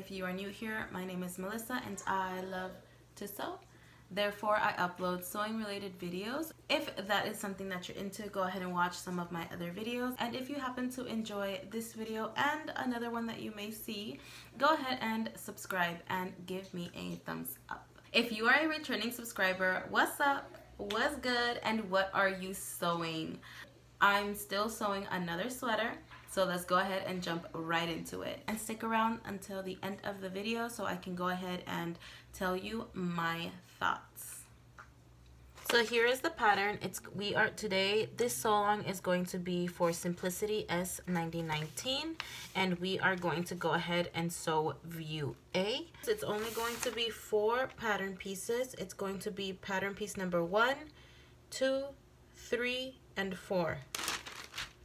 If you are new here, my name is Melissa and I love to sew. Therefore, I upload sewing related videos. If that is something that you're into, go ahead and watch some of my other videos. And if you happen to enjoy this video and another one that you may see, go ahead and subscribe and give me a thumbs up. If you are a returning subscriber, what's up? What's good? And what are you sewing? I'm still sewing another sweater. So let's go ahead and jump right into it. And stick around until the end of the video so I can go ahead and tell you my thoughts. So here is the pattern. Today this sew along is going to be for Simplicity S9019, and we are going to go ahead and sew View A. It's only going to be 4 pattern pieces. It's going to be pattern piece number 1, 2, 3, and 4.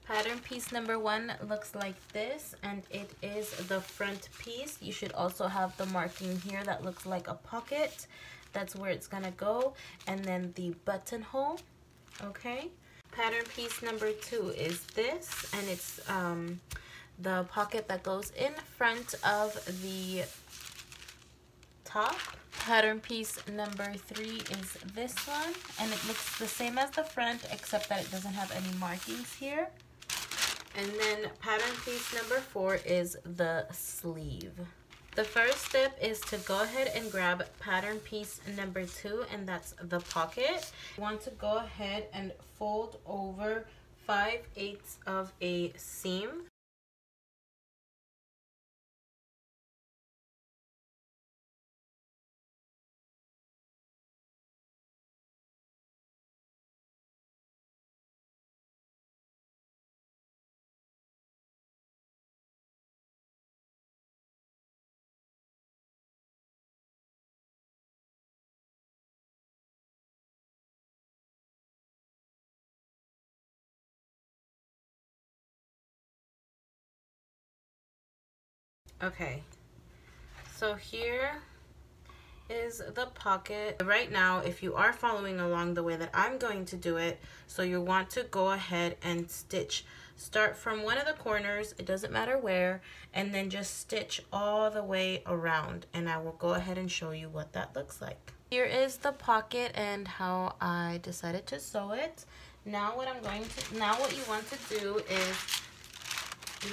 Pattern piece number 1 looks like this, and it is the front piece. You should also have the marking here that looks like a pocket. That's where it's gonna go, and then the buttonhole. Okay. Pattern piece number 2 is this, and it's the pocket that goes in front of the top. Pattern piece number 3 is this one, and it looks the same as the front except that it doesn't have any markings here. And then pattern piece number 4 is the sleeve. The first step is to go ahead and grab pattern piece number 2, and that's the pocket. You want to go ahead and fold over 5/8 of a seam. Okay, so here is the pocket. Right now, if you are following along the way that I'm going to do it, so you want to go ahead and stitch. Start from one of the corners, it doesn't matter where, and then just stitch all the way around, and I will go ahead and show you what that looks like. Here is the pocket and how I decided to sew it. Now what you want to do is,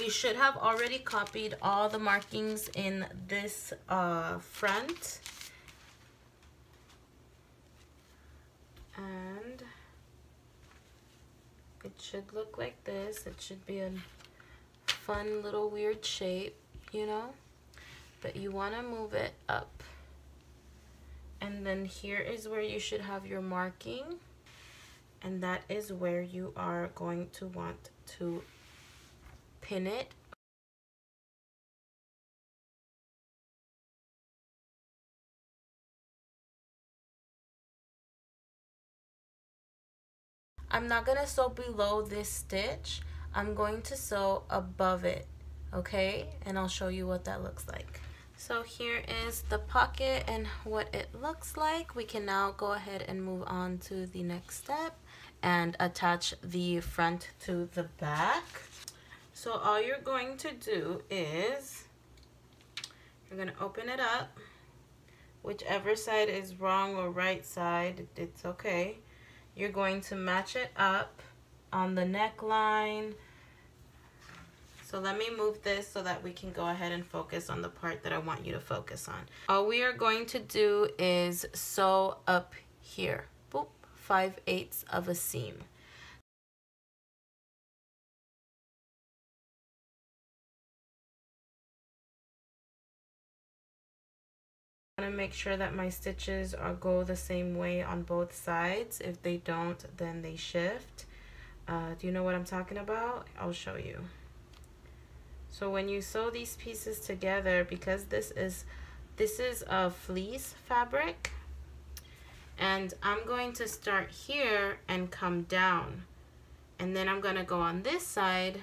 you should have already copied all the markings in this front. And it should look like this. It should be a fun little weird shape, you know? But you want to move it up. And then here is where you should have your marking. And that is where you are going to want to pin it. I'm not gonna sew below this stitch. I'm going to sew above it, okay? And I'll show you what that looks like. So here is the pocket and what it looks like. We can now go ahead and move on to the next step and attach the front to the back. So all you're going to do is, you're going to open it up. Whichever side is wrong or right side, it's okay. You're going to match it up on the neckline. So let me move this so that we can go ahead and focus on the part that I want you to focus on. All we are going to do is sew up here. Boop, 5/8 of a seam. I want to make sure that my stitches go the same way on both sides. If they don't, then they shift. Do you know what I'm talking about? I'll show you. So when you sew these pieces together, because this is a fleece fabric, and I'm going to start here and come down, and then I'm going to go on this side,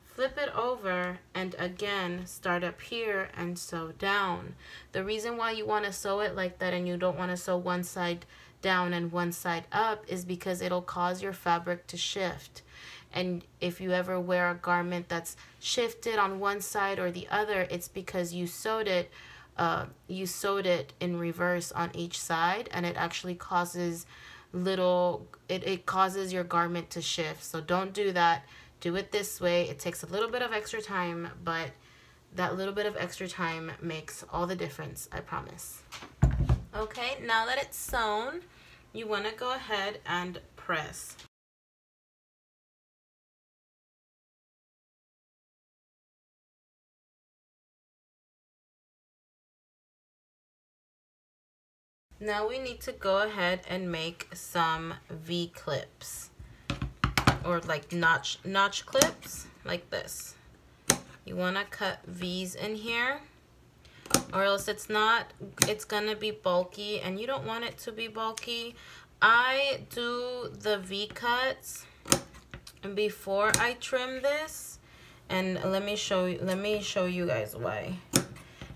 flip it over, and again start up here and sew down. The reason why you want to sew it like that and you don't want to sew one side down and one side up is because it'll cause your fabric to shift. And if you ever wear a garment that's shifted on one side or the other, it's because you sewed it in reverse on each side, and it actually causes it causes your garment to shift. So don't do that. Do it this way. It takes a little bit of extra time, but that little bit of extra time makes all the difference, I promise. Okay, now that it's sewn, you want to go ahead and press. Now we need to go ahead and make some V clips, or like notch clips, like this. You want to cut V's in here, or else it's gonna be bulky, and you don't want it to be bulky. I do the V cuts before I trim this, and let me show you guys why.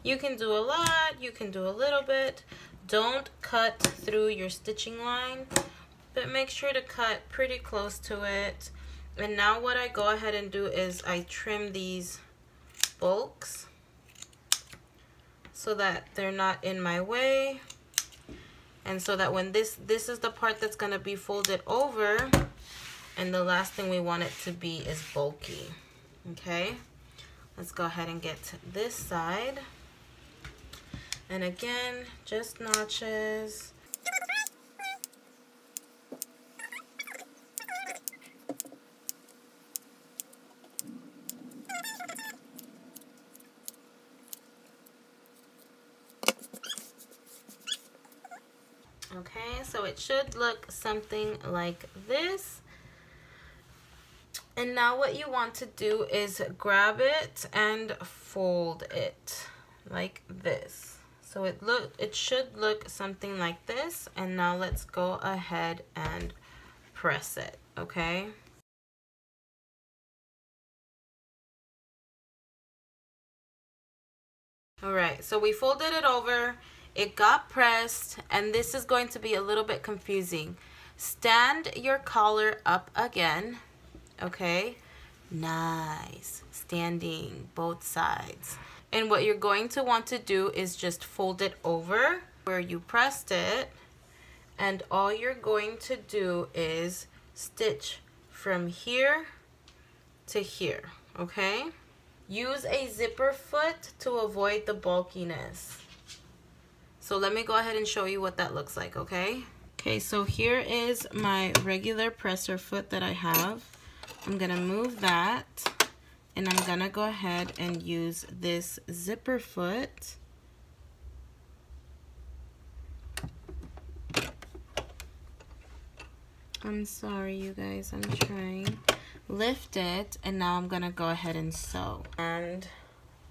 You can do a lot, you can do a little bit. Don't cut through your stitching line, but make sure to cut pretty close to it. And now what I go ahead and do is I trim these bulks so that they're not in my way, and so that when this is the part that's going to be folded over, and the last thing we want it to be is bulky. Okay, let's go ahead and get to this side. And again, just notches. Okay, so it should look something like this. And now what you want to do is grab it and fold it like this. So it should look something like this. And now let's go ahead and press it, okay? All right, so we folded it over, it got pressed, and this is going to be a little bit confusing. Stand your collar up again, okay? Nice, standing both sides. And what you're going to want to do is just fold it over where you pressed it, and all you're going to do is stitch from here to here, okay? Use a zipper foot to avoid the bulkiness. So let me go ahead and show you what that looks like, okay? Okay, so here is my regular presser foot that I have. I'm gonna move that, and I'm gonna go ahead and use this zipper foot. I'm sorry, you guys, I'm trying. Lift it, and now I'm gonna go ahead and sew. And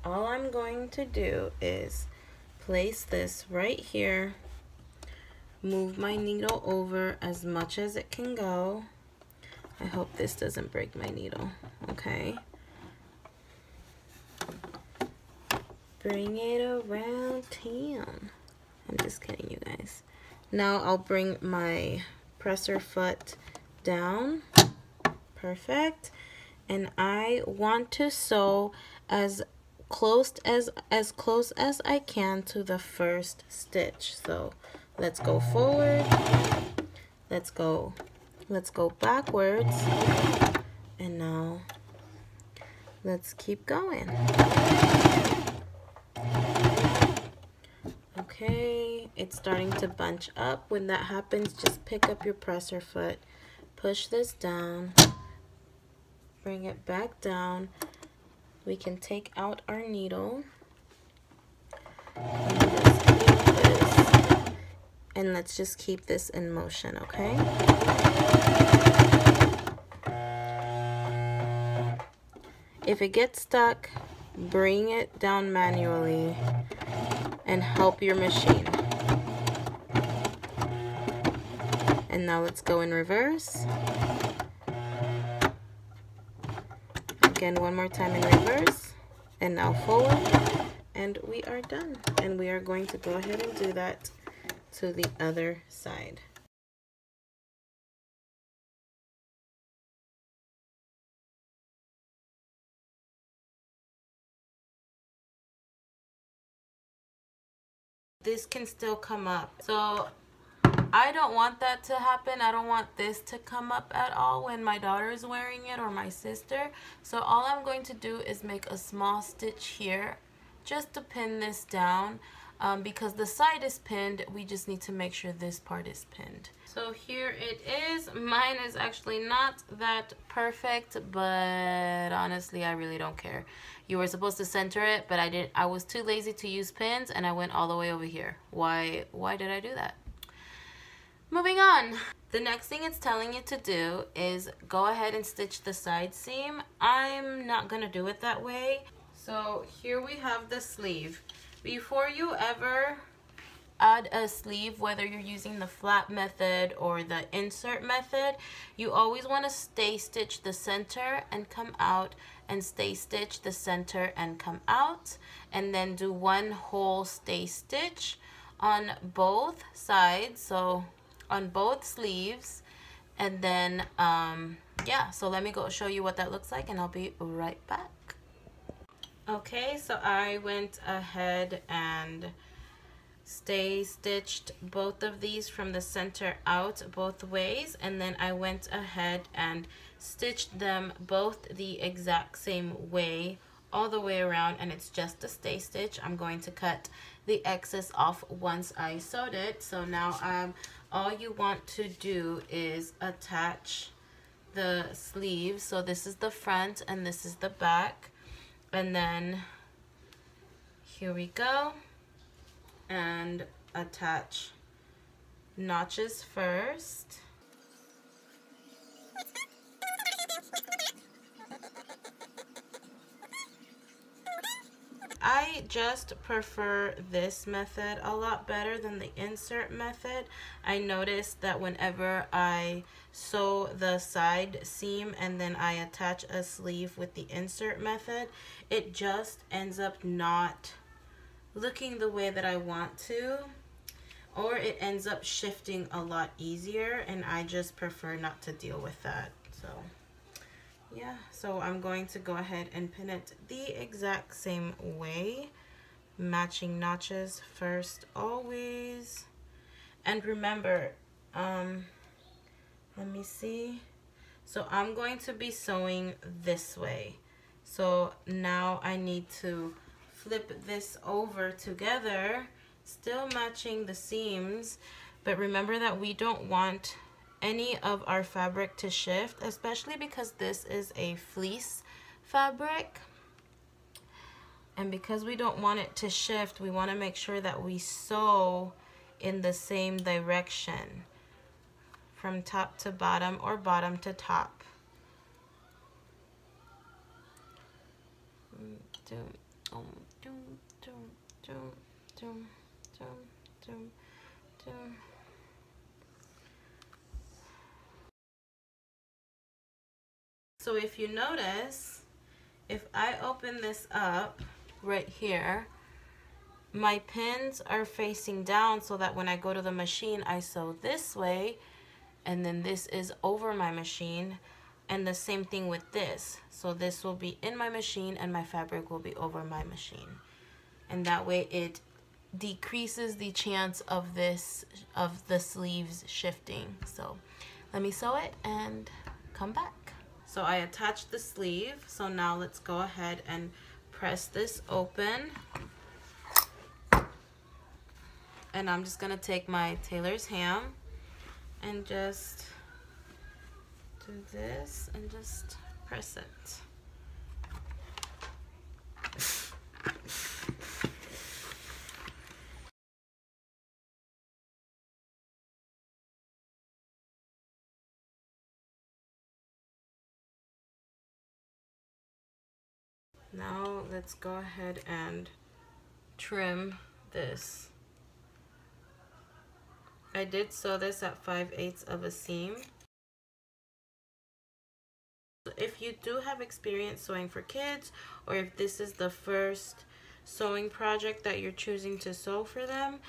all I'm going to do is place this right here, move my needle over as much as it can go. I hope this doesn't break my needle, okay? Bring it around town. I'm just kidding, you guys. Now I'll bring my presser foot down. Perfect. And I want to sew as close as I can to the first stitch. So let's go forward. Let's go backwards. And now let's keep going. Okay, it's starting to bunch up. When that happens, just pick up your presser foot, push this down, bring it back down. We can take out our needle. And let's just keep this in motion, okay? If it gets stuck, bring it down manually and help your machine. And now let's go in reverse. Again, one more time in reverse, and now forward, and we are done. And we are going to go ahead and do that to the other side. this can still come up. So I don't want that to happen. I don't want this to come up at all when my daughter is wearing it or my sister. So all I'm going to do is make a small stitch here just to pin this down. Because the side is pinned, we just need to make sure this part is pinned. So here it is. Mine is actually not that perfect, but honestly, I really don't care. You were supposed to center it, but I was too lazy to use pins, and I went all the way over here. Why did I do that? Moving on. The next thing it's telling you to do is go ahead and stitch the side seam. I'm not gonna do it that way. So here we have the sleeve. Before you ever add a sleeve, whether you're using the flap method or the insert method, you always want to stay stitch the center and come out, and stay stitch the center and come out, and then do one whole stay stitch on both sides, so on both sleeves. And then yeah, so let me go show you what that looks like, and I'll be right back. Okay, so I went ahead and stay stitched both of these from the center out both ways, and then I went ahead and stitched them both the exact same way all the way around, and it's just a stay stitch. I'm going to cut the excess off once I sewed it. So now all you want to do is attach the sleeves. So this is the front and this is the back. And then here we go, and attach notches first. I just prefer this method a lot better than the insert method. I noticed that whenever I sew the side seam and then I attach a sleeve with the insert method, it just ends up not looking the way that I want to, or it ends up shifting a lot easier, and I just prefer not to deal with that. So yeah, so I'm going to go ahead and pin it the exact same way, matching notches first always. And remember, let me see, so I'm going to be sewing this way, so now I need to flip this over together, still matching the seams, but remember that we don't want any of our fabric to shift, especially because this is a fleece fabric, and because we don't want it to shift, we want to make sure that we sew in the same direction from top to bottom or bottom to top. So if you notice, if I open this up right here, my pins are facing down so that when I go to the machine, I sew this way, and then this is over my machine, and the same thing with this. So this will be in my machine and my fabric will be over my machine. And that way it decreases the chance of the sleeves shifting. So let me sew it and come back. So I attached the sleeve, so now let's go ahead and press this open. And I'm just gonna take my Tailors Ham and just do this and just press it. Now let's go ahead and trim this. I did sew this at 5/8 of a seam. If you do have experience sewing for kids, or if this is the first sewing project that you're choosing to sew for them,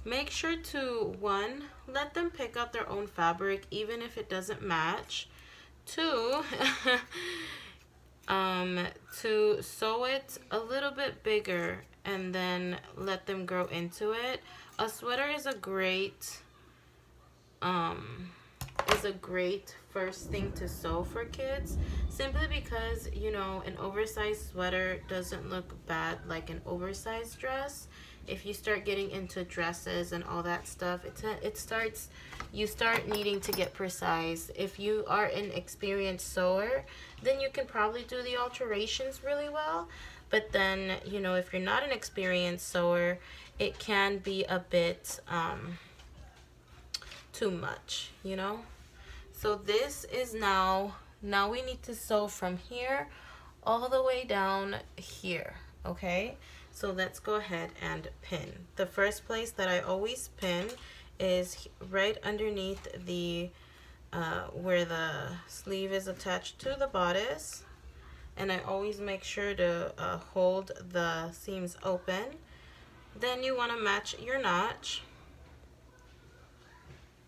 make sure to, 1, let them pick out their own fabric even if it doesn't match. 2, to sew it a little bit bigger and then let them grow into it. A sweater is a great first thing to sew for kids, simply because, you know, an oversized sweater doesn't look bad like an oversized dress. If you start getting into dresses and all that stuff, you start needing to get precise. If you are an experienced sewer, then you can probably do the alterations really well. But then, you know, if you're not an experienced sewer, it can be a bit too much, you know. So this is now we need to sew from here all the way down here, okay? So let's go ahead and pin. The first place that I always pin is right underneath the where the sleeve is attached to the bodice, and I always make sure to hold the seams open. Then you want to match your notch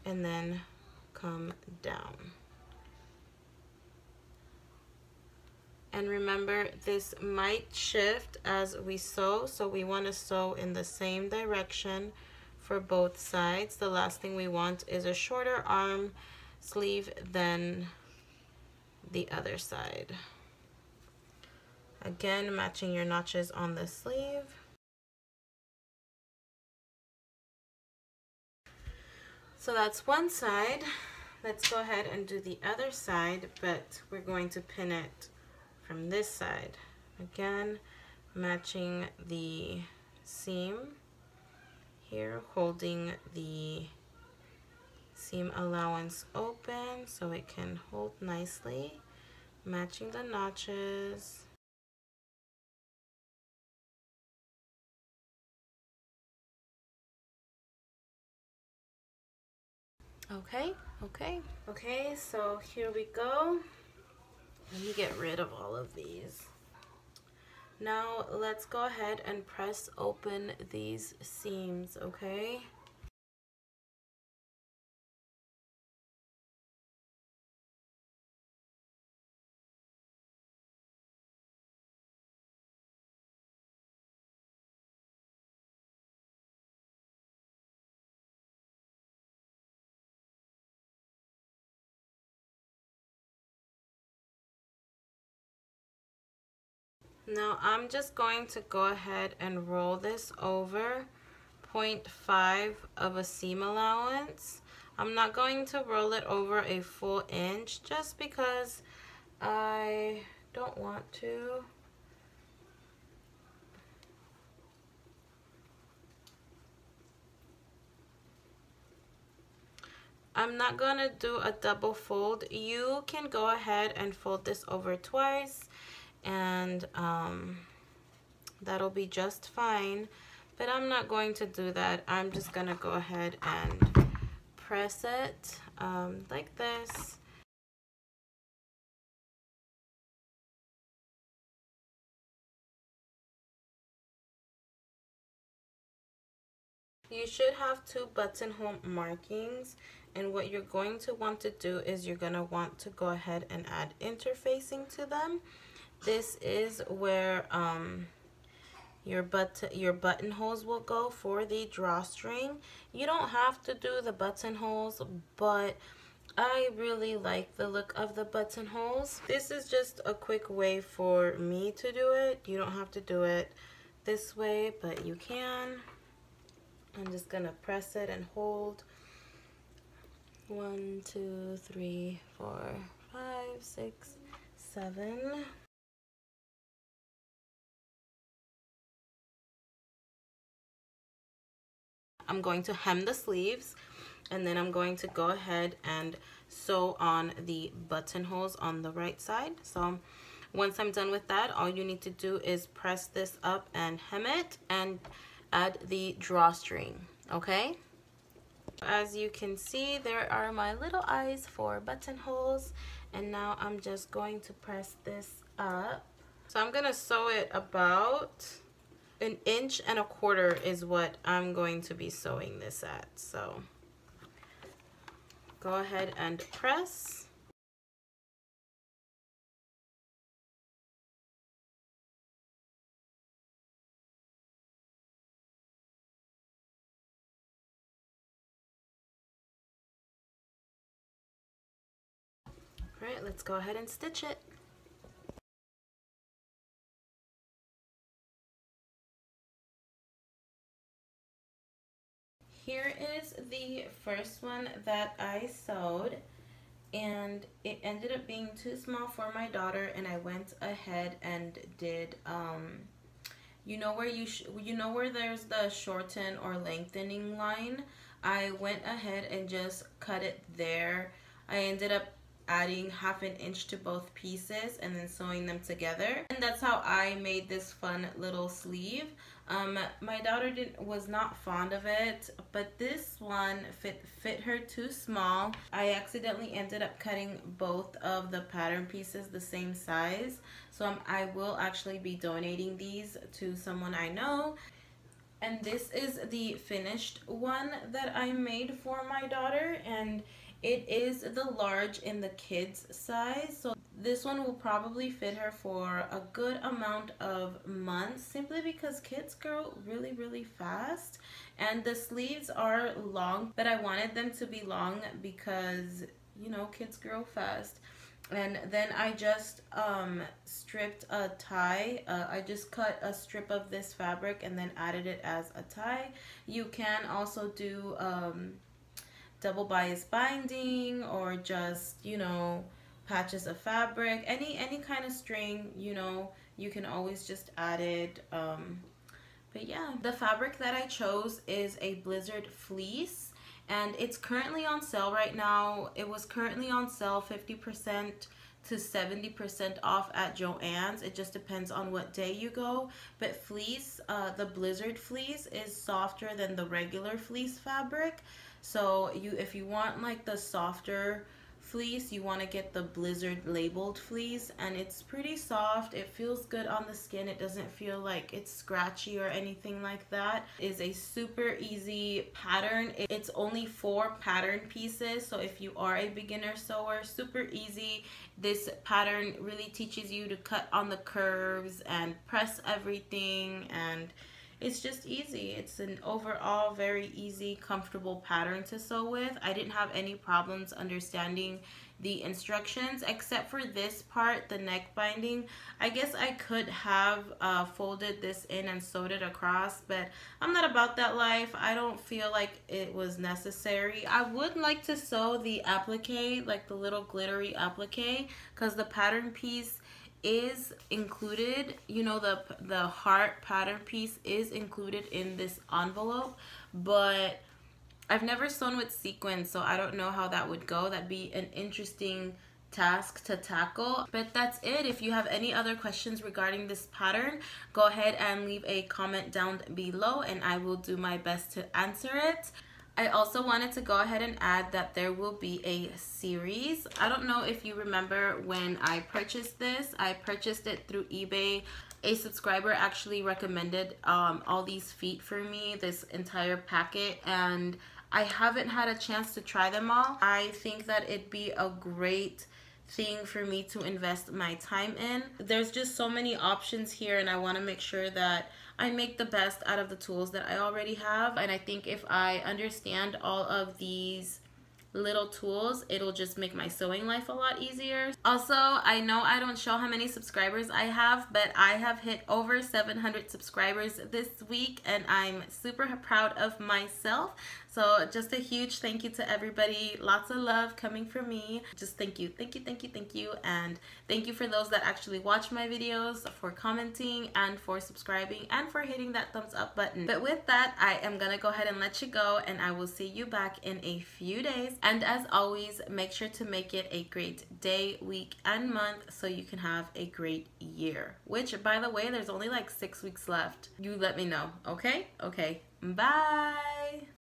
and then come down. And remember, this might shift as we sew, so we want to sew in the same direction for both sides. The last thing we want is a shorter arm sleeve than the other side. Again, matching your notches on the sleeve. So that's one side. Let's go ahead and do the other side, but we're going to pin it from this side. Again, matching the seam here, holding the seam allowance open so it can hold nicely, matching the notches. Okay, so here we go. Let me get rid of all of these. Now let's go ahead and press open these seams, okay? Now I'm just going to go ahead and roll this over 0.5 of a seam allowance. I'm not going to roll it over a full inch just because I don't want to. I'm not going to do a double fold. You can go ahead and fold this over twice, and that'll be just fine, but I'm not going to do that. I'm just gonna go ahead and press it like this. You should have 2 buttonhole markings, and what you're going to want to do is you're gonna want to go ahead and add interfacing to them. This is where your buttonholes will go for the drawstring. You don't have to do the buttonholes, but I really like the look of the buttonholes. This is just a quick way for me to do it. You don't have to do it this way, but you can. I'm just gonna press it and hold. 1, 2, 3, 4, 5, 6, 7. I'm going to hem the sleeves, and then I'm going to go ahead and sew on the buttonholes on the right side. So once I'm done with that, all you need to do is press this up and hem it and add the drawstring, okay? As you can see, there are my little eyes for buttonholes, and now I'm just going to press this up. So I'm gonna sew it about 1.25 inches is what I'm going to be sewing this at. So go ahead and press. Alright, let's go ahead and stitch it. Here is the first one that I sewed, and it ended up being too small for my daughter, and I went ahead and did you know where there's the shorten or lengthening line? I went ahead and just cut it there. I ended up adding 1/2 inch to both pieces and then sewing them together, and that's how I made this fun little sleeve. My daughter was not fond of it, but this one fit her too small. I accidentally ended up cutting both of the pattern pieces the same size, so I will actually be donating these to someone I know. And this is the finished one that I made for my daughter, and it is the large in the kids size. So this one will probably fit her for a good amount of months, simply because kids grow really fast, and the sleeves are long, but I wanted them to be long because, you know, kids grow fast. And then I just stripped a tie. I just cut a strip of this fabric and then added it as a tie. You can also do double bias binding, or just, you know, patches of fabric, any kind of string, you know, you can always just add it. But yeah, the fabric that I chose is a Blizzard fleece, and it's currently on sale right now. It was currently on sale 50% to 70% off at Joann's. It just depends on what day you go. But fleece, the Blizzard fleece is softer than the regular fleece fabric. So if you want like the softer fleece, you want to get the Blizzard labeled fleece, and it's pretty soft. It feels good on the skin. It doesn't feel like it's scratchy or anything like that. It is a super easy pattern. It's only 4 pattern pieces, so if you are a beginner sewer, super easy. This pattern really teaches you to cut on the curves and press everything, and it's just easy. It's an overall very easy, comfortable pattern to sew with. I didn't have any problems understanding the instructions, except for this part, the neck binding. I guess I could have folded this in and sewed it across, but I'm not about that life. I don't feel like it was necessary. I would like to sew the applique, like the little glittery applique, because the pattern piece is included, you know, the heart pattern piece is included in this envelope, but I've never sewn with sequins, so I don't know how that would go. That'd be an interesting task to tackle. But that's it. If you have any other questions regarding this pattern, go ahead and leave a comment down below, and I will do my best to answer it. I also wanted to go ahead and add that there will be a series. I don't know if you remember when I purchased this. I purchased it through eBay. A subscriber actually recommended all these feet for me, this entire packet, and I haven't had a chance to try them all. I think that it'd be a great thing for me to invest my time in. There's just so many options here, and I want to make sure that I make the best out of the tools that I already have. And I think if I understand all of these little tools, it'll just make my sewing life a lot easier. Also, I know I don't show how many subscribers I have, but I have hit over 700 subscribers this week, and I'm super proud of myself. So just a huge thank you to everybody. Lots of love coming from me. Just thank you, thank you, thank you, thank you. And thank you for those that actually watch my videos, for commenting, and for subscribing, and for hitting that thumbs up button. But with that, I am gonna go ahead and let you go, and I will see you back in a few days. And as always, make sure to make it a great day, week, and month so you can have a great year. Which, by the way, there's only like 6 weeks left. You let me know, okay? Okay, bye.